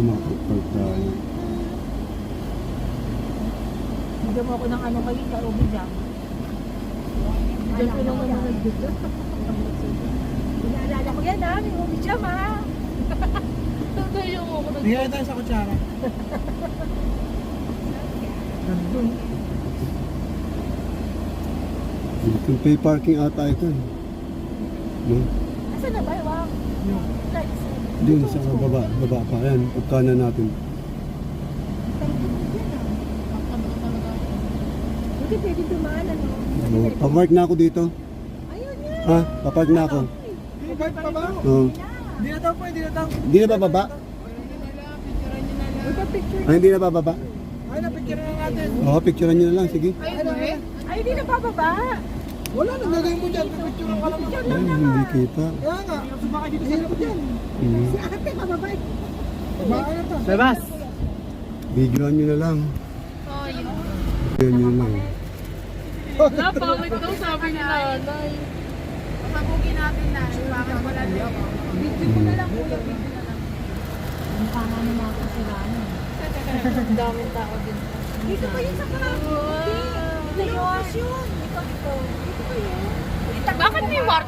Makapag tayo. Bigyan mo ako ng ano kayo, karobi dyan. Diyan ko lang naman nag-video. Inaalala ko yan ha, may ubi dyan ha. Tutuyo mo ako nag-video. Bigay tayo sa kutsara. Nandun. Itong pay parking ata ito. No? Asan na ba? Wow. Doon sa baba, baba pa. Ayan, pagkanan natin. Hindi pwede dumaan ano. Oh, papark na ako dito. Ayun nga. Ha? Papark na ako. Bike pa ba? Oo. Hindi na daw po, hindi na daw. Hindi na bababa? Magpa-picture. Ay, hindi na bababa? Ay, napicture na natin. Oo, picturean nyo na lang. Sige. Ay, hindi na bababa. Wala nang gagawin mo dyan, pipicture ka lang. Ay, hindi kita. Kaya nga, sumakay dito sa hirap dyan. Mm. Si ate, bababa. Bakit pa? Labas! Videoan nyo na lang. Videoan nyo na lang. Napangit daw sabi ni nanay. Pagugin natin na, bakit wala na yun? Video ko na lang, kuya. Video na lang. Ang tama ni mga kasiraan. Ang daming tao din. Dito pa yun sa karaoke. Dito yun. Dito, dito. Dito pa yun. Bakit may mark?